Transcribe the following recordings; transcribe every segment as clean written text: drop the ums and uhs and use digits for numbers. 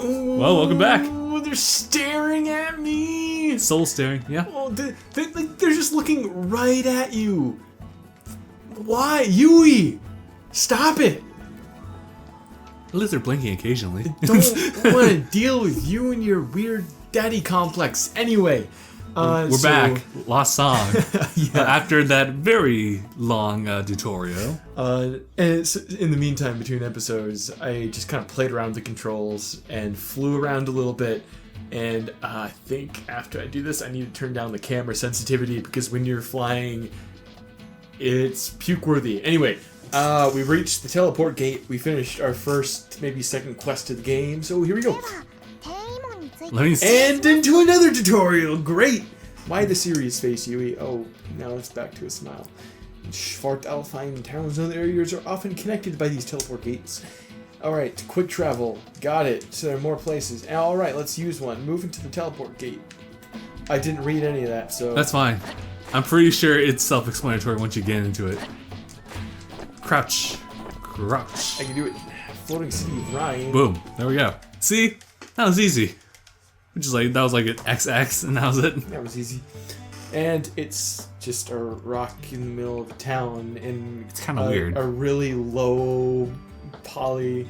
Well, welcome back. Oh, they're staring at me. Soul staring, yeah. Oh, they're just looking right at you. Why? Yui! Stop it! At least they're blinking occasionally. Don't want to deal with you and your weird daddy complex. Anyway, we're back. Lost song. Yeah. After that very long tutorial. And in the meantime, between episodes, I just kind of played around with the controls and flew around a little bit. And I think after I do this, I need to turn down the camera sensitivity because when you're flying, it's puke-worthy. Anyway, we reached the teleport gate. We finished our first, maybe second quest of the game. So here we go. Let me see. And into another tutorial. Great. Why the serious face, Yui? Oh, now it's back to a smile. Schwarzalfine towns and other areas are often connected by these teleport gates. Alright, quick travel. Got it. So there are more places. Alright, let's use one. Move into the teleport gate. I didn't read any of that, so... That's fine. I'm pretty sure it's self-explanatory once you get into it. Crouch. Crouch. I can do it. Floating City of Ryan. Boom. There we go. See? That was easy. Which is like, that was like an XX, and that was it. That was easy. And it's just a rock in the middle of a town, and it's kind of weird. A really low poly.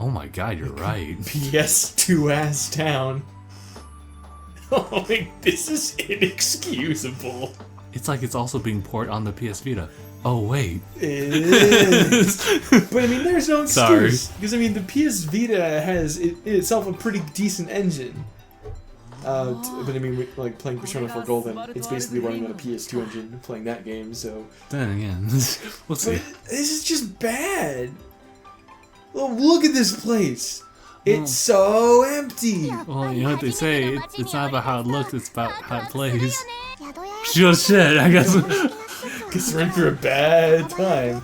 Oh my god, you're right. PS2 ass town. Oh, this is inexcusable. It's like it's also being ported on the PS Vita. Oh wait. It is. But I mean, there's no Sorry. excuse. Because I mean, the PS Vita has in itself a pretty decent engine. But I mean, like playing Persona 4 Golden, it's basically running on a PS2 engine playing that game, so... Then again, we'll see. But this is just bad. Well, look at this place. It's so empty. Well, you know what they say, it's not about how it looks, it's about how it plays. Shit, I guess. Because we're in for a bad time.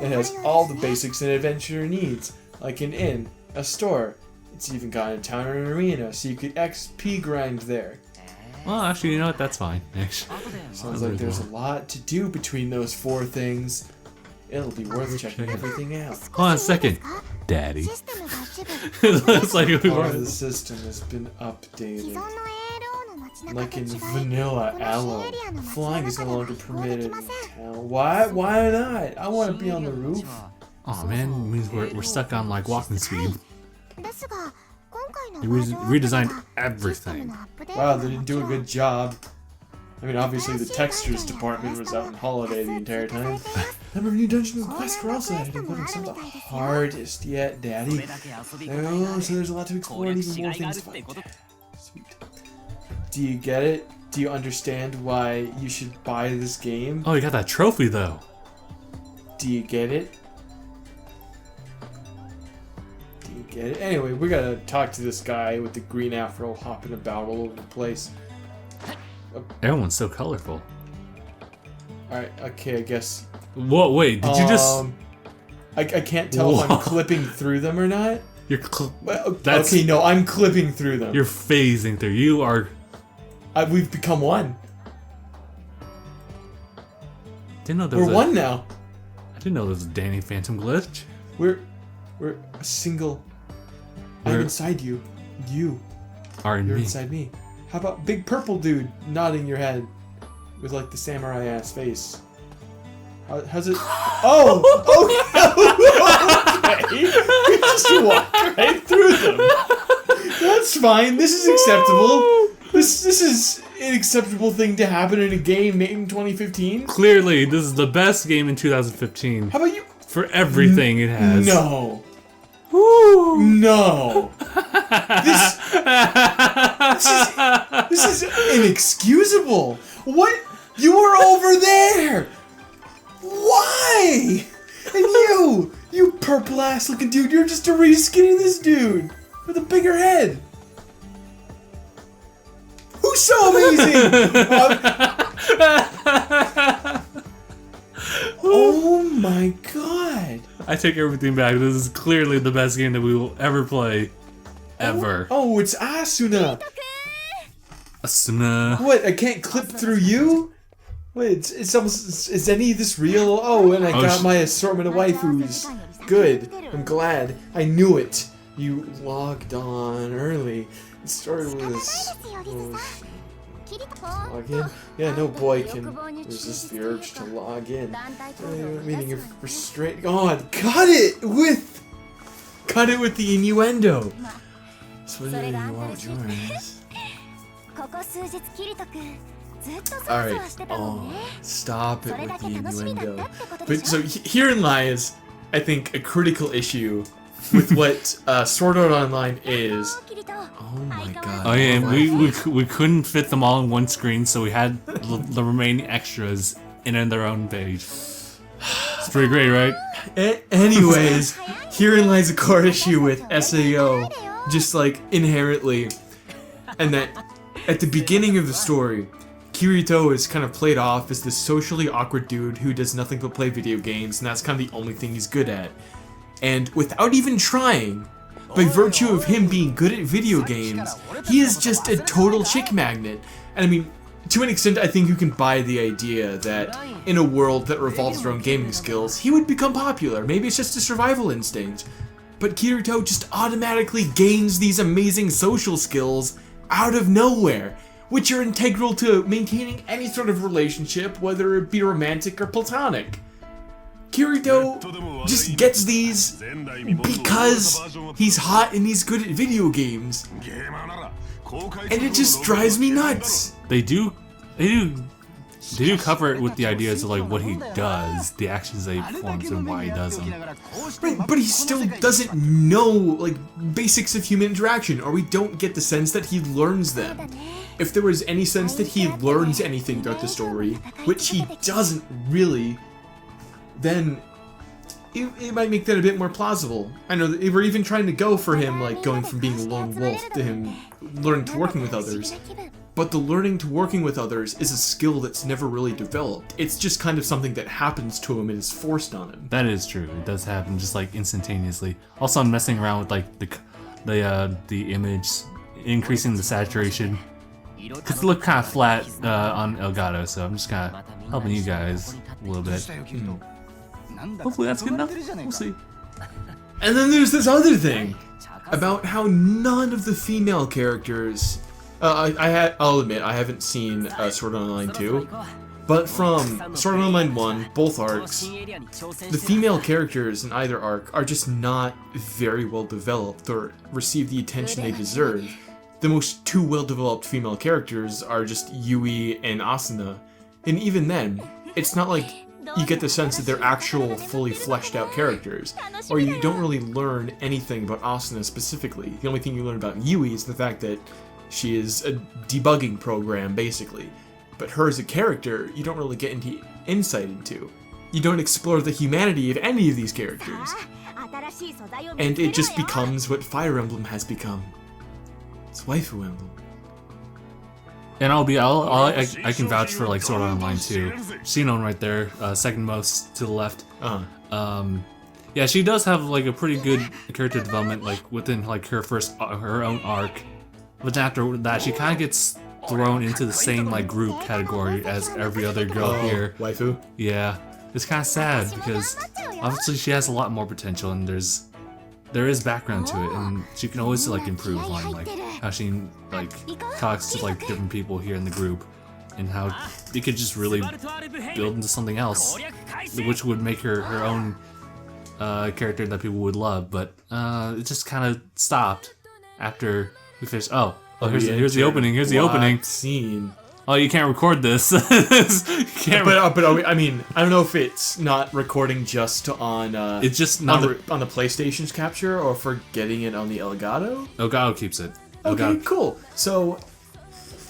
It has all the basics an adventurer needs, like an inn, a store. It's even got a town and an arena, so you could XP grind there. Well, actually, you know what? That's fine. Actually, Sounds like there's a lot to do between those four things. It'll be worth checking everything out. Hold on a second. Daddy. It looks like we Part of were. the system has been updated. Like in vanilla aloe, flying is no longer permitted in town. Why? Why not? I want to be on the roof. Oh man, it means we're stuck on like walking speed. They redesigned everything. Wow, they didn't do a good job. I mean, obviously the textures department was out on holiday the entire time. Number of new dungeons and quests were also added, including some of the hardest yet, Daddy. Oh, so there's a lot to explore and even more things to find. Sweet. Do you get it? Do you understand why you should buy this game? Oh, you got that trophy though. Do you get it? Do you get it? Anyway, we gotta talk to this guy with the green afro hopping about all over the place. Everyone's so colorful. Alright, okay, I guess. Whoa, wait, did you just... I can't tell if I'm clipping through them or not. You're okay, no, I'm clipping through them. You're phasing through. You are... We've become one. Didn't know there was We're one now. I didn't know there was a Danny Phantom glitch. We're a single... I'm inside you. You. Are in You're me. inside me. How about big purple dude nodding your head with like the samurai ass face? How's it? Oh! Okay! We just walked right through them. That's fine. This is acceptable. This is an acceptable thing to happen in a game made in 2015. Clearly, this is the best game in 2015. How about you? For everything it has. No. Woo. No. This is inexcusable. What? You were over there. Why? And you purple ass looking dude, you're just a reskin of this dude with a bigger head. Who's so amazing? Oh my god. I take everything back. This is clearly the best game that we will ever play. Ever. Oh, it's Asuna. Asuna. What? I can't clip through you? Wait, it's almost... Is any of this real? Oh, and I got my assortment of waifus. Good. I'm glad. I knew it. You logged on early. It started with this. Log in? Yeah, no boy can resist the urge to log in. Meaning of restraint. God, cut it with the innuendo. So what do you want yours? Alright, stop it with the innuendo. But so herein lies, I think, a critical issue with what Sword Art Online is. Oh my god. Oh yeah, we couldn't fit them all in one screen, so we had the remaining extras in their own page. It's pretty great, right? Anyways, herein lies a core issue with SAO, just like inherently, and that at the beginning of the story, Kirito is kind of played off as this socially awkward dude who does nothing but play video games, and that's kind of the only thing he's good at. And without even trying, by virtue of him being good at video games, he is just a total chick magnet. And I mean, to an extent, I think you can buy the idea that in a world that revolves around gaming skills, he would become popular. Maybe it's just a survival instinct. But Kirito just automatically gains these amazing social skills out of nowhere, which are integral to maintaining any sort of relationship, whether it be romantic or platonic. Kirito just gets these because he's hot and he's good at video games. And it just drives me nuts. They do cover it with the ideas of like what he does, the actions that he performs, and why he does them. Right, but he still doesn't know like basics of human interaction, or we don't get the sense that he learns them. If there was any sense that he learns anything throughout the story, which he doesn't really, then it might make that a bit more plausible. I know that we're even trying to go for him, like going from being a lone wolf to him learning to working with others. But the learning to working with others is a skill that's never really developed. It's just kind of something that happens to him and is forced on him. That is true. It does happen just like instantaneously. Also, I'm messing around with like the image, increasing the saturation. Cause it looked kind of flat on Elgato, so I'm just kind of helping you guys a little bit. Hopefully that's good enough. We'll see. And then there's this other thing about how none of the female characters. I'll admit I haven't seen Sword Art Online 2, but from Sword Art Online 1, both arcs, the female characters in either arc are just not very well developed or receive the attention they deserve. The most two well-developed female characters are just Yui and Asuna, and even then, it's not like you get the sense that they're actual, fully fleshed out characters, or you don't really learn anything about Asuna specifically. The only thing you learn about Yui is the fact that she is a debugging program, basically. But her as a character, you don't really get into insight into. You don't explore the humanity of any of these characters. And it just becomes what Fire Emblem has become. It's waifu emblem. And I can vouch for like Sword Art Online 2. Sinon right there, second most to the left. Yeah, she does have like a pretty good character development, like within like her own arc. But after that, she kind of gets thrown into the same like group category as every other girl here. Waifu? Yeah, it's kind of sad because obviously she has a lot more potential, and there is background to it, and she can always like improve on like how she like talks to like different people here in the group, and how it could just really build into something else, which would make her own character that people would love. But it just kind of stopped after we finished. Here's the opening. Here's the opening scene. Oh, you can't record this. But I mean, I don't know if it's not recording just on. It's just not on the PlayStation's capture, or for getting it on the Elgato. Elgato keeps it. Okay, cool. So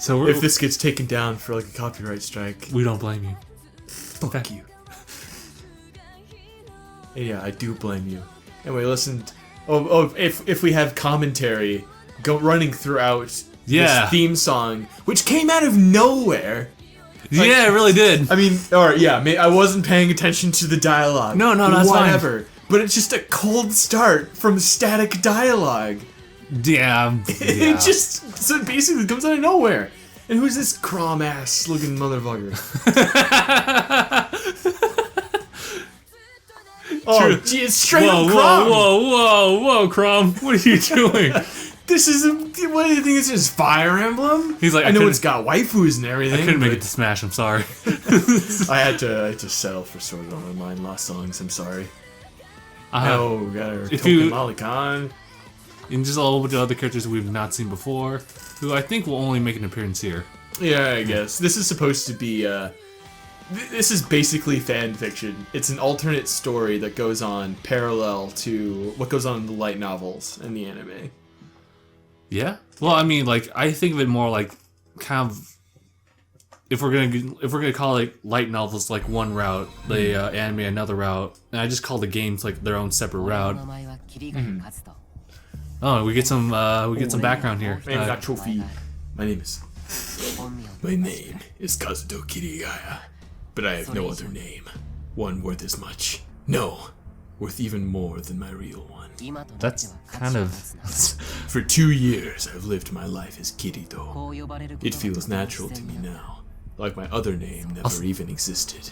if this gets taken down for like a copyright strike, we don't blame you. Fuck you. Yeah, I do blame you. Anyway, listen. If we have commentary running throughout this theme song, which came out of nowhere. Like, yeah, it really did. I mean, I wasn't paying attention to the dialogue. No, that's whatever. fine. But it's just a cold start from static dialogue. Yeah. It just so basically comes out of nowhere. And who's this crom ass looking motherfucker? Oh, gee, it's straight whoa, up Crom. whoa, Crom. What are you doing? This is what do you think this is? Fire Emblem? He's like, I know it's got waifus and everything. I couldn't make but it to Smash, I'm sorry. I had to settle for Sword Art Online Lost Songs. I'm sorry. No, we got our if Token you- Molly Khan. And just a whole bunch of other characters we've not seen before, who I think will only make an appearance here. Yeah, I guess this is supposed to be. This is basically fan fiction. It's an alternate story that goes on parallel to what goes on in the light novels and the anime. Yeah. Well, I mean, like I think of it more like kind of if we're gonna call it light novels like one route, the anime another route, and I just call the games like their own separate route. Oh, we get some background here. My name is Trophy. My name is Kazuto Kirigaya, but I have no other name. One worth as much. No, worth even more than my real one. That's kind of For 2 years, I've lived my life as Kirito. It feels natural to me now, like my other name never even existed.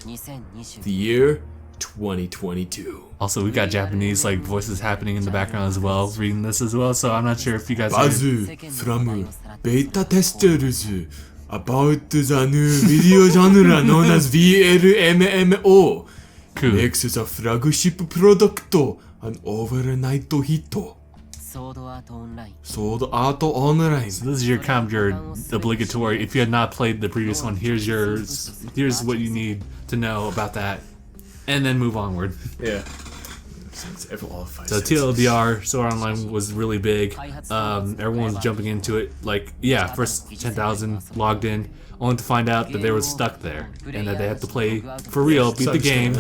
The year 2022. also we got Japanese like voices happening in the background as well, reading this as well. So I'm not sure if you guys. Bazu from beta testers about the new video genre known as VLMMO. Cool. Makes the flagship product an overnight hit. Sword Art Online. So this is your kind of your obligatory. If you had not played the previous one, here's what you need to know about that, and then move onward. Yeah. So TLDR, Sword Art Online was really big. Everyone was jumping into it. Like, yeah, first 10,000 logged in, only to find out that they were stuck there and that they had to play for real, beat the game.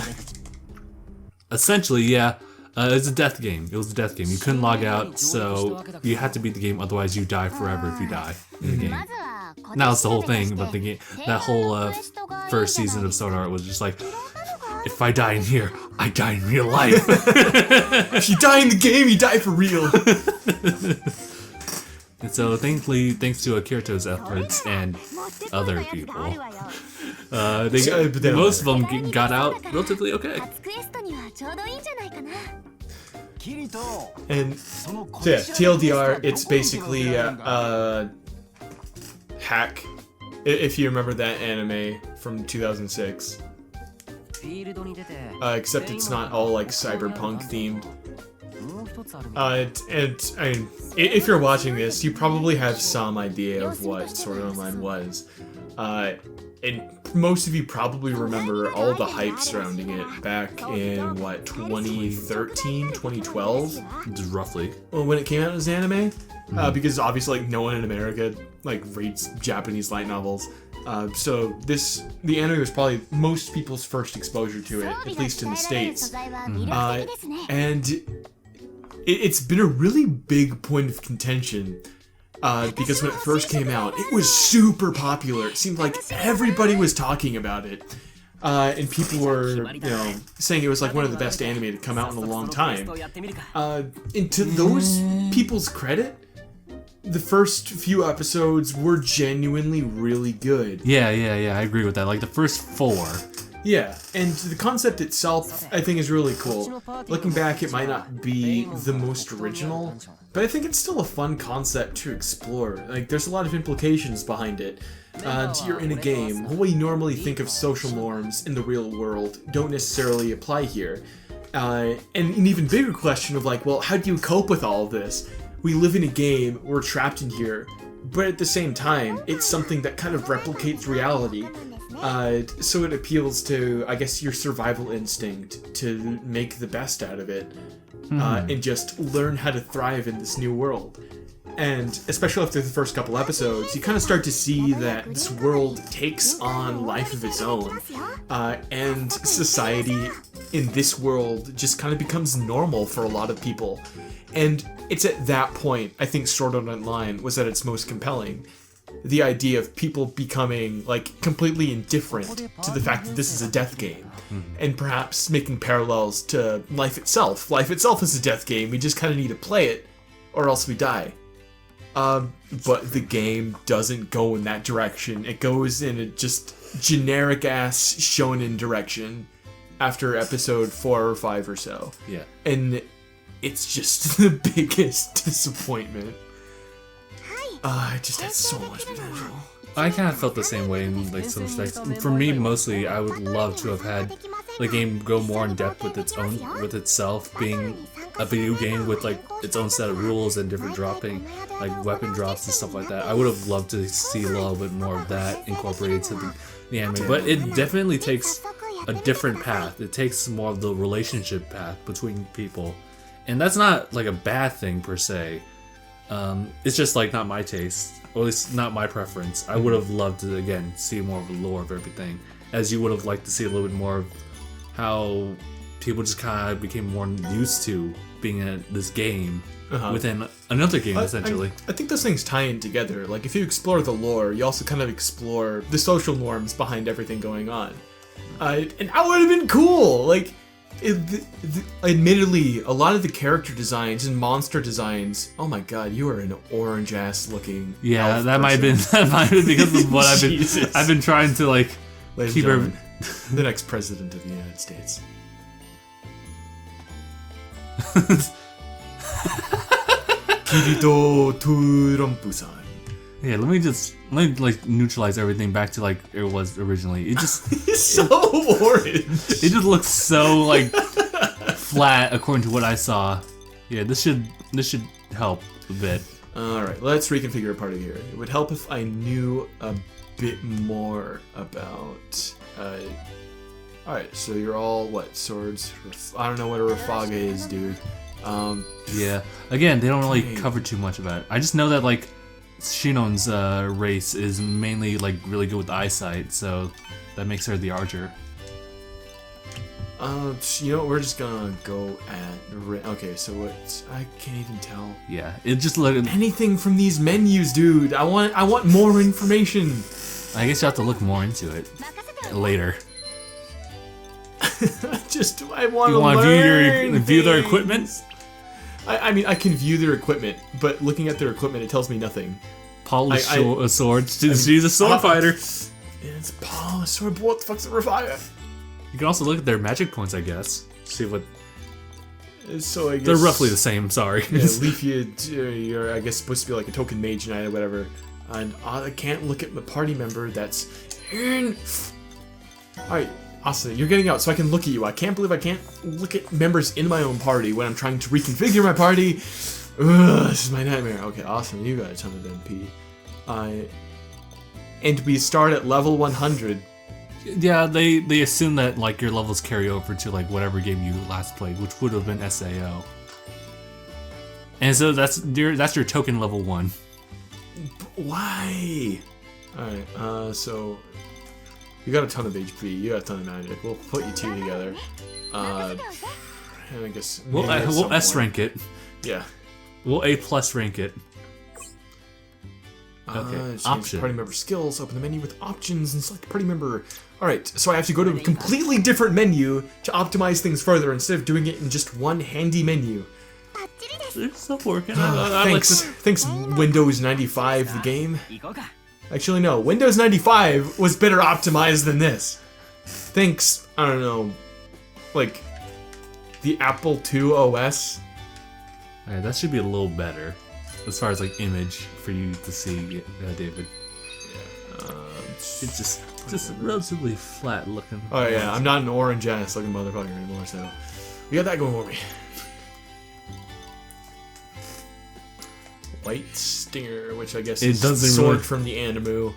Essentially, yeah, it's a death game. It was a death game. You couldn't log out, so you had to beat the game. Otherwise, you die forever if you die in the game. Now it's the whole thing, but the game, that whole first season of Sword Art was just like, if I die in here, I die in real life. If you die in the game, you die for real. And so, thankfully, thanks to Kirito's efforts and other people, most of them got out relatively okay. And so yeah, TLDR, it's basically a hack. If you remember that anime from 2006. Except it's not all like cyberpunk themed. And I mean, if you're watching this, you probably have some idea of what Sword Art Online was. And most of you probably remember all the hype surrounding it back in, what, 2013, 2012? Just roughly. Well, when it came out as anime. Because obviously, like, no one in America, like, reads Japanese light novels. So the anime was probably most people's first exposure to it, at least in the States. And it's been a really big point of contention. Because when it first came out, it was super popular. It seemed like everybody was talking about it. And people were, saying it was like one of the best anime to come out in a long time. And to those people's credit, the first few episodes were genuinely really good. Yeah, I agree with that. Like the first 4. Yeah, and the concept itself, I think, is really cool. Looking back, it might not be the most original, but I think it's still a fun concept to explore. Like, there's a lot of implications behind it. You're in a game. What we normally think of social norms in the real world don't necessarily apply here. And an even bigger question of like, well, how do you cope with all of this? We live in a game, we're trapped in here, but at the same time, it's something that kind of replicates reality. So it appeals to, I guess, your survival instinct to make the best out of it, and just learn how to thrive in this new world. And especially after the first couple episodes, you kind of start to see that this world takes on life of its own, and society in this world just kind of becomes normal for a lot of people. And it's at that point, I think Sword Art Online was at its most compelling. The idea of people becoming, like, completely indifferent to the fact that this is a death game. And perhaps making parallels to life itself. Life itself is a death game, we just kind of need to play it, or else we die. But the game doesn't go in that direction. It goes in a just generic-ass shonen direction. after episode 4 or 5 or so. Yeah. And it's just the biggest disappointment. I just had so much potential. I kind of felt the same way in like some respects. For me, mostly, I would love to have had the game go more in depth with itself, being a video game with like its own set of rules and different dropping, like weapon drops and stuff like that. I would have loved to see a little bit more of that incorporated to the anime, but it definitely takes a different path. It takes more of the relationship path between people, and that's not like a bad thing per se. It's just like not my taste, or at least not my preference. I would have loved to again see more of the lore of everything, as you would have liked to see a little bit more of how people just kind of became more used to being in this game within another game, essentially. I think those things tie in together. Like if you explore the lore, you also kind of explore the social norms behind everything going on, and that would have been cool. Like. Admittedly, a lot of the character designs and monster designs. Oh my god, you are an orange ass looking. Yeah, that might have been because of what I've been trying to like keep the next president of the United States. Kirito Trump-san. Yeah, let me like neutralize everything back to like it was originally. It just He's so orange. It just looks so like flat according to what I saw. Yeah, this should help a bit. All right, let's reconfigure a party here. It would help if I knew a bit more about. All right, so you're all what swords? I don't know what a Rafaga is, dude. Yeah. Again, they don't really cover too much about it. I just know that like Shinon's race is mainly like really good with eyesight, so that makes her the archer. You know, we're just gonna go at. Okay, so what? I can't even tell. Yeah, it just look anything from these menus, dude. I want more information. I guess you have to look more into it later. I want to learn. View their equipment. I mean, I can view their equipment, but looking at their equipment, it tells me nothing. Polish a sword. She's a sword fighter. It's Paul, a sword. What the fuck's a revive? You can also look at their magic points, I guess. See what. So I guess they're roughly the same. Sorry. Yeah, Leafy, you're I guess supposed to be like a token mage knight or whatever, and I can't look at the party member that's in. All right. Asa, you're getting out so I can look at you. I can't believe I can't look at members in my own party when I'm trying to reconfigure my party. Ugh, this is my nightmare. Okay, awesome. You got a ton of MP. And we start at level 100. Yeah, they assume that like your levels carry over to like whatever game you last played, which would have been SAO. And so that's your token level 1. Why? All right. So. You got a ton of HP, you got a ton of magic. We'll put you two together. And I guess we'll S rank it. Yeah. We'll A+ rank it. Okay. Change party member skills. Open the menu with options and select party member. All right. So I have to go to a completely different menu to optimize things further instead of doing it in just one handy menu. It's still working. Thanks, Windows 95, the game. Actually, no. Windows 95 was better optimized than this. Thanks, I don't know, like, the Apple II OS. Alright, that should be a little better, as far as, like, image for you to see, David. Yeah. It's just relatively flat looking. Oh, yeah, I'm not an orange-ass looking motherfucker anymore, so we got that going for me. White Stinger, which I guess is sword from the Animu.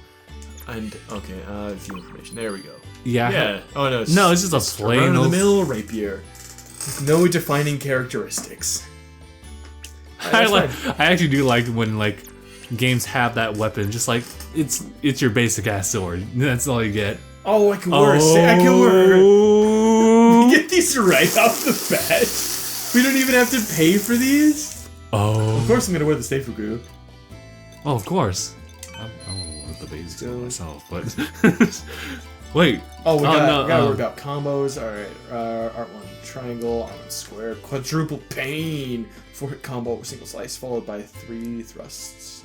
And, okay, view information. There we go. Yeah. Yeah. Oh, no. No, it's just a plain run-of-the-mill rapier. No defining characteristics. I actually do like when, like, games have that weapon. Just, like, it's your basic-ass sword. That's all you get. Oh, I can wear I can wear... Get these right off the bat. We don't even have to pay for these? Oh. Of course I'm gonna wear the Steifuku. Oh, of course. I don't wear the basics myself, but... Wait. Oh, we gotta work out combos. Alright, art 1, triangle, art 1, square, quadruple pain, 4-hit combo, single slice, followed by 3 thrusts.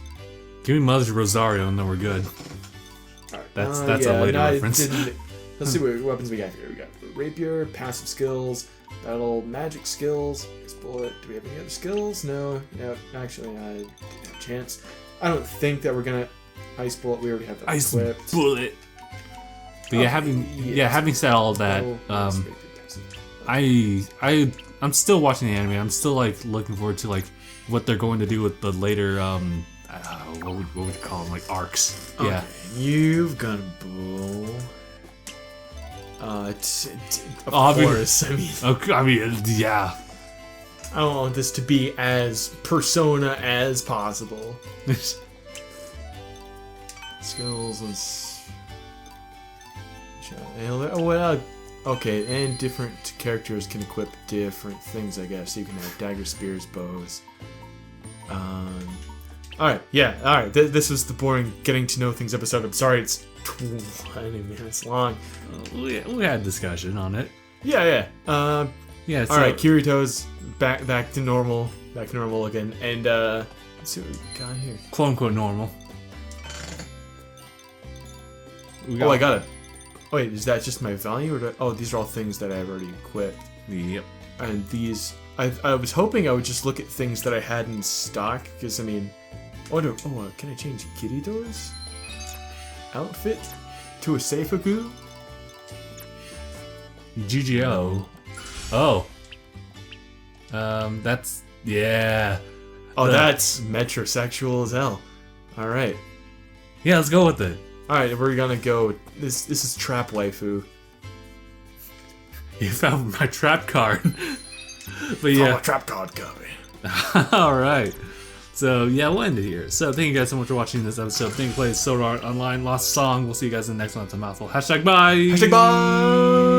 Give me Mother's Rosario and then we're good. Alright. That's a later reference. Let's see what weapons we got here. We got rapier, passive skills, battle magic skills, ice bullet. Do we have any other skills? No. Actually, I didn't have a chance. I don't think that we're gonna ice bullet. We already have that Ice equipped. bullet. But having said all that, I'm still watching the anime. I'm still like looking forward to like what they're going to do with the later what would you call them, like arcs? Okay. Yeah. You've got a bull. Of Obvious. course. I mean, I mean, yeah. I want this to be as Persona as possible. Skills and okay, and different characters can equip different things, I guess. So you can have dagger, spears, bows. Alright, yeah, alright. This was the boring getting to know things episode. I'm sorry it's 20 minutes long. We had discussion on it. Yeah. Yeah. So, Alright, Kirito's back to normal again. And let's see what we got here. quote unquote normal. I got it. Wait, is that just my value, or these are all things that I've already equipped. Yep. And these, I was hoping I would just look at things that I had in stock, because I mean, can I change Kirito's outfit to a Seifuku? GGO. Oh. That's yeah. That's metrosexual as hell. All right. Yeah, let's go with it. All right, we're gonna go. This is trap waifu. You found my trap card. But yeah. Oh, trap card copy. All right. So yeah, we'll end it here. So thank you guys so much for watching this episode. Thank you for playing Sword Art Online Lost Song. We'll see you guys in the next one. It's a mouthful. #bye. #bye.